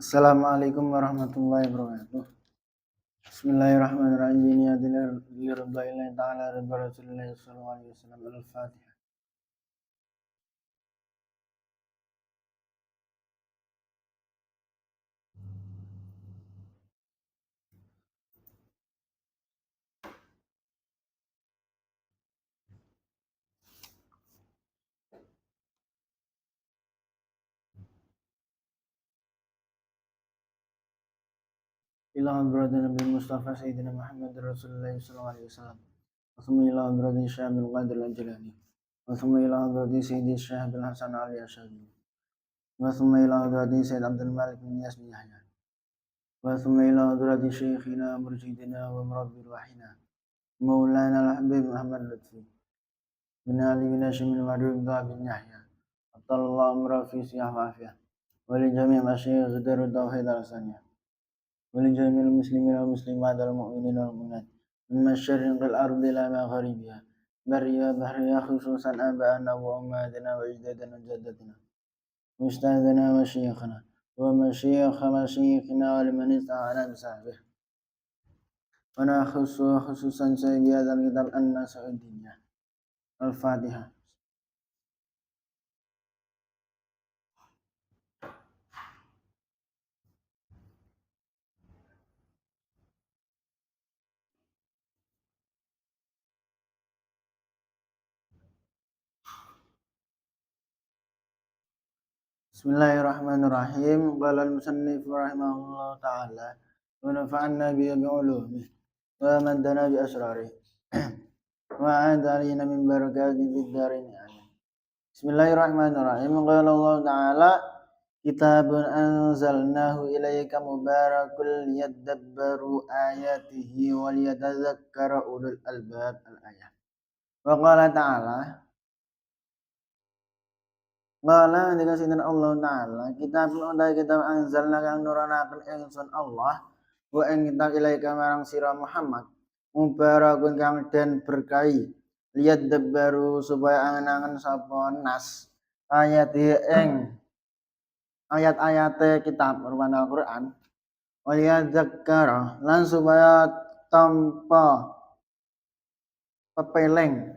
Assalamualaikum warahmatullahi wabarakatuh. Bismillahirrahmanirrahim. Ini adalah lillahi ta'ala ridha Rasulullah sallallahu alaihi wasallam. Al-Fatihah. Ila hadratin Nabi Mustafa Sayyidina Muhammad Rasulullah sallallahu alaihi wasallam. Wa ila hadratin Syekh Abdul Qadir Al-Jilani. Wa ila hadratin Sayyidi Syekh Abdul Hasan Ali Asy'ari. Wa ila hadratin Sayyid Abdul Malik bin Yasmi Yahya. Wa ila hadratin Syekhina Mursyidina wa Murabbi Ruhina Maulana Al-Habib Muhammad Lutfi bin Ali bin Hashim bin Madun bin Yahya. Atallahu murafi siyah wa afiyah. ولجميع مشايخ دار التوحيد الثانية ولجميع المسلمين والمسلمات والمؤمنين والمؤمنات من مشرق الأرض إلى مغاربها بريا بحريا خصوصا آباءنا وأمهاتنا وأجدادنا وجدتنا وأستاذنا وشيخنا ومشيخ مشيخنا ولمن استعان بصحبه ونخص خصوصا سيد هذا الكتاب الناس الدنيا. الفاتحة. Bismillahirrahmanirrahim. Qala al-musannif rahimahullah ta'ala wa nafa'anna bi ulumih wa maddana bi asrarih wa a'adalina min barakati fid darin. Bismillahirrahmanirrahim. Qala Allah ta'ala kitabun anzalnahu ilayka mubarakul liyadabbaru ayatihi wa liyatadzakkara ulul albab. Al-ayah. Wa qala ta'ala Qala dengan sinten Allah Ta'ala kitab undai kitab anzalna kang nurunaken ingsun Allah wa ing kitab ilaika marang sira Muhammad mubarakun kang den berkahi lihat debaru supaya angen-angen sapa nas ayat ing ayat-ayate kitab rupane Al-Qur'an wa liyadzakkara lan supaya tanpa pepeling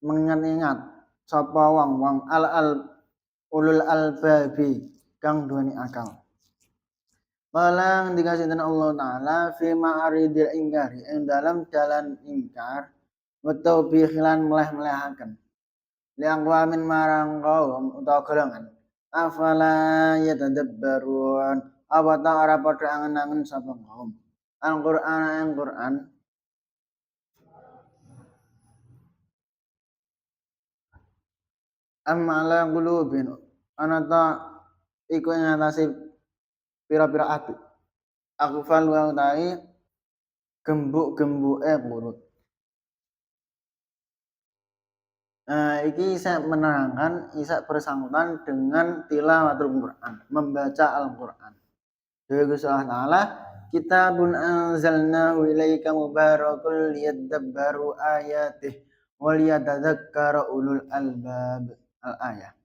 mengingat sapa wong-wong ulul albabi kang duweni akal. Malang dikasih Allah Ta'ala fi ma'aridil ingkari ing dalam jalan ingkar betul bihilan meleh-melehaken liang wamin marang kaum utawa golongan afala yatadabbarun apa ta ora padha angen-angen sapa kaum Al-Qur'an ala qulubin anata iku ing atase pira-pira ati aku fal wa ta'i gembuk-gembuke mulut. Iki saya menerangkan isa bersangkutan dengan tilawatul Quran, membaca Al-Qur'an. Dewe Gusti Allah Ta'ala kitabun anzalnahu ilaika mubarakul liyadabbaru ayatih wa liyatadzakkara ulul albab. Al-ayah.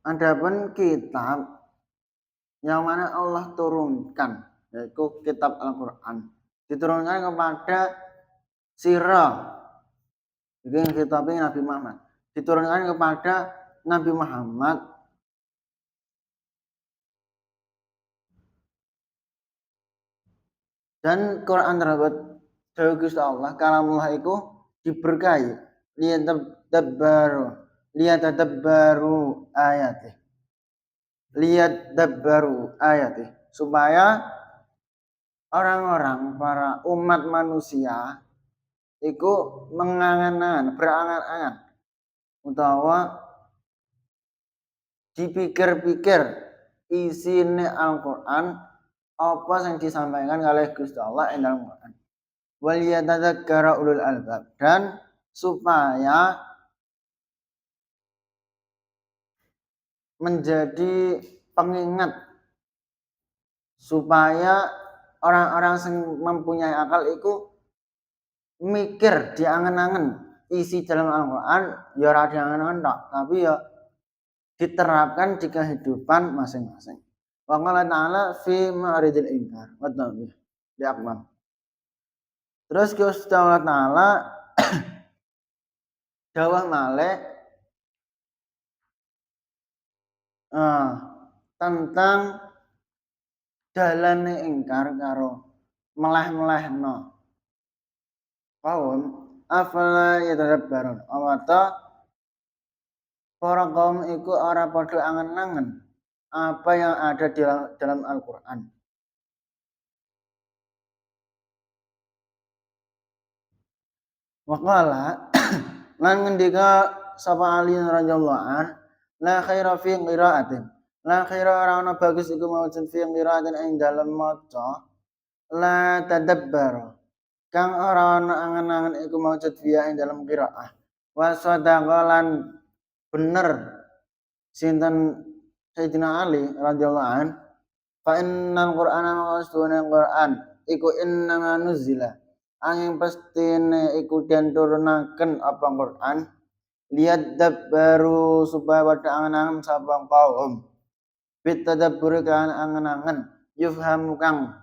Adapun kitab yang mana Allah turunkan yaitu kitab Al-Qur'an diturunkan kepada sira jadi kitabnya Nabi Muhammad diturunkan kepada Nabi Muhammad dan Quran tersebut dari Gusti Allah kalamullah itu diberkahi liyatadabbaru ayatih supaya orang-orang para umat manusia itu mengangan-angan berangan-angan utawa dipikir-pikir isine Al-Qur'an apa yang disampaikan oleh Gusti Allah ing dalam Quran wal yatadzakkara ulul albab dan supaya menjadi pengingat supaya orang-orang yang mempunyai akal itu mikir diangen-angen isi dalam Al-Qur'an ya ora diangen-angen tok tapi ya diterapkan di kehidupan masing-masing. Wa qala ta'ala fi ma'ridil inkar wa tanbih di akmal. Terus Gusti Allah Ta'ala dawuh malih tentang dalane ingkar karo meleh-melehno kaum afala yatadabbarun awata para kaum iku ora padha angen-angen apa yang ada di dalam Al-Qur'an. Waqala lan ngendika sapa Ali radhiyallahu an la khaira fi qiraatin la khaira ora ana bagus iku maujud fi qiraatin ing dalem maca la tadabbar kang ora ana angen-angen iku maujud fiya ing dalem qiraah wa sadaqalan bener sinten Sayyidina Ali radhiyallahu an fa innal qur'ana maqsudun Qur'an iku inna nuzila angin pastine iku den turunaken apa Qur'an lihat baru supaya pada angen-angen sapa kaum bit tadabbur kan angen-angen yufhamu kang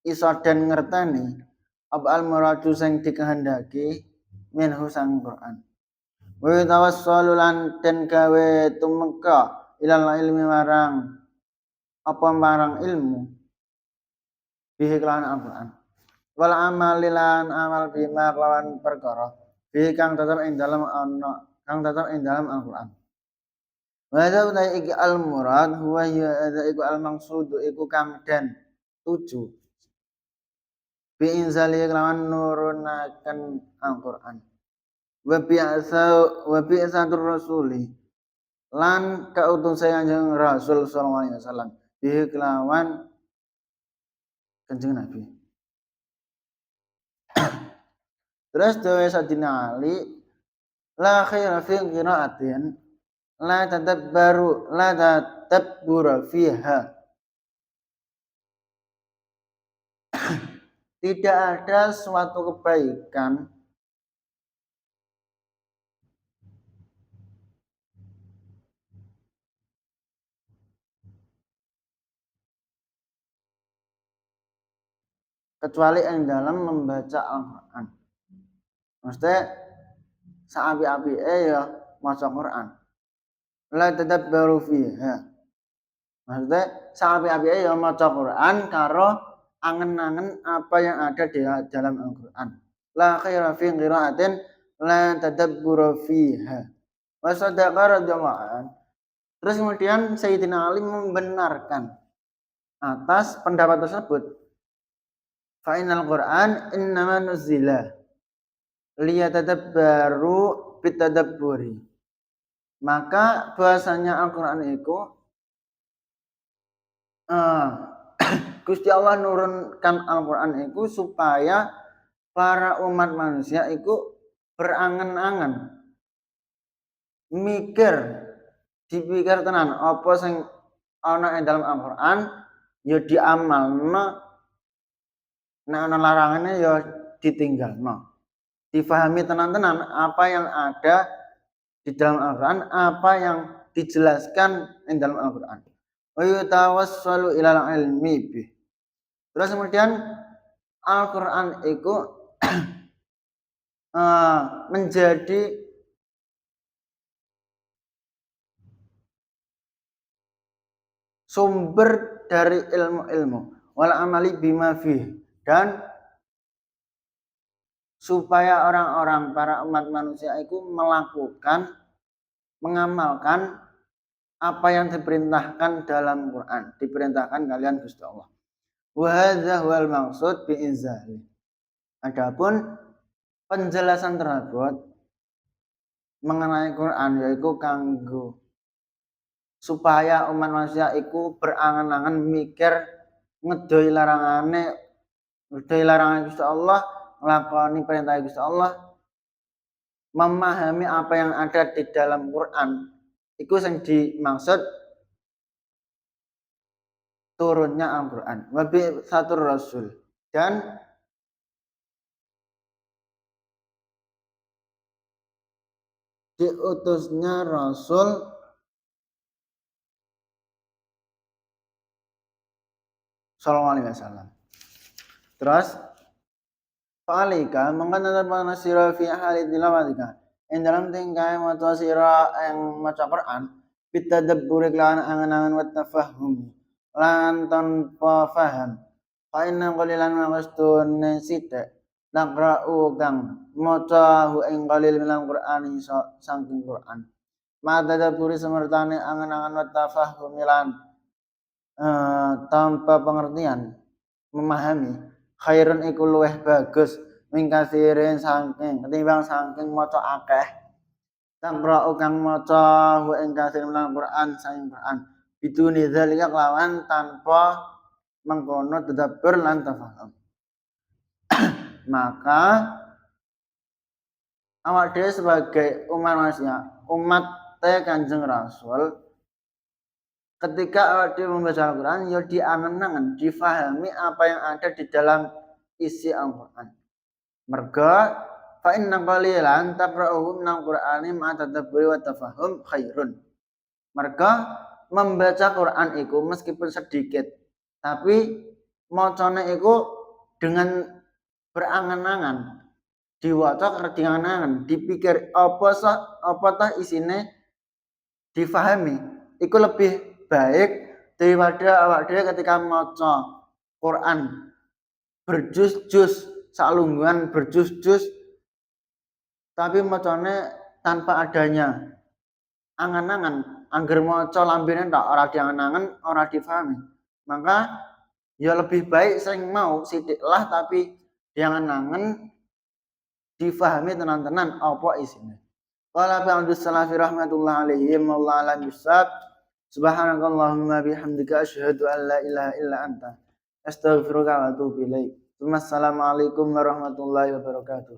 iso den ngerteni apa al muradu sing dikehendaki minhu sang Qur'an wa tawassalu lan den gawe tumeka ilal ilmi marang apa marang ilmu bihi kelawan Al-Qur'an wal amalilan amal bima lawan perkara bihi kang tetep ing dalem ana kang tetep ing dalem Al-Qur'an. Wa hadza utai iki al murad huwa ya hadza iku al maksud iku kang den tuju bi inzali kelawan nurunaken Al-Qur'an. Wa bi'satur rasuli lan kautusan Kanjeng Rasul sallallahu alaihi wasallam bihi kelawan Kanjeng Nabi. Terus dewe Sayyidina Ali la khaira fi qiraatin la tadabbura fiha. Tidak ada suatu kebaikan kecuali yang dalam membaca Al-Qur'an. Maksudnya saapi-apike ya maca Qur'an. La tadabbaru fiha. Maksudnya saapi-apike ya maca Qur'an karo angen-angen apa yang ada di dalam Al-Qur'an. La khaira fi qiraatin la tadabbura fiha. Wa sadaqa radhiyallahu an. Terus kemudian Sayyidina Ali membenarkan atas pendapat tersebut. Fa innal Qur'an innama nuzila liyatadabbaru bitadabburi. Maka bahasanya Al-Qur'an itu Gusti Allah nurunkan Al-Qur'an itu supaya para umat manusia itu berangen-angen mikir dipikir tenan apa sing ana ing dalam Al-Qur'an ya diamalno nek ana larangane ya ditinggalno difahami tenan-tenan apa yang ada di dalam Al-Qur'an apa yang dijelaskan ing dalam Al-Qur'an wa yatawassalu ilal ilmi bih. Terus kemudian Al-Qur'an itu menjadi sumber dari ilmu-ilmu wal amali bima fih dan supaya orang-orang para umat manusia itu melakukan mengamalkan apa yang diperintahkan dalam Quran diperintahkan kalian Gusti Allah wa hadza huwal maksud bi inzali. Adapun penjelasan tersebut mengenai Quran yaitu kanggo supaya umat manusia itu berangan-angan mikir ngedoi larangan Gusti Allah nglakoni perintah Gusti Allah memahami apa yang ada di dalam Quran itu yang dimaksud turunnya Al-Quran wabi satu Rasul dan diutusnya Rasul sallallahu alaihi wasallam. Terus fa'alika mengkana tanpa sira fi hali tilawatika ing dalam tingkah maca sira ing maca Quran bitadabbur lan angan-angan wa tafahum lan tanpa faham fa inna qalilan maqastun sita naqra'u kang maca hu ing qalil minal Qur'ani saking Quran ma tadabburi semertane angan-angan wa tafahum lan tanpa pengertian memahami khairun iku luweh bagus mingkasirin saking ketimbang saking maca akeh tamra'u kang maca wa ing kasir menawa Quran saking Quran biduni zalika kelawan tanpa mengkono tadabbur lan tafahum. Maka awak dhewe sebagai umat manusia umat Kanjeng Rasul ketika awak dhewe membaca Al-Quran ya diangen-angen difahami apa yang ada di dalam isi Al-Quran. Merga fa inna qalilan taqra'uhu minal Qur'ani ma tadabburi wa tafahum khairun. Merga membaca Quran itu meskipun sedikit tapi macane iku dengan berangan-angan diwaca kerenangan dipikir apa tah isine difahami iku lebih baik daripada awak dhewe ketika maca Quran berjus-jus salungguhan berjus-jus tapi macane tanpa adanya angan-angan angger maca lambene tok ora diangan-angan ora difahami maka ya lebih baik sing mau sithik lah tapi diangan-angan difahami tenan-tenan apa isine qala ba'du salafi rahmatullah alaihim wallahu a'lam bissawab subhanakallahumma bihamdika asyhadu an la ilaha illa anta astaghfiruka wa atubu ilaik. Assalamualaikum warahmatullahi wabarakatuh.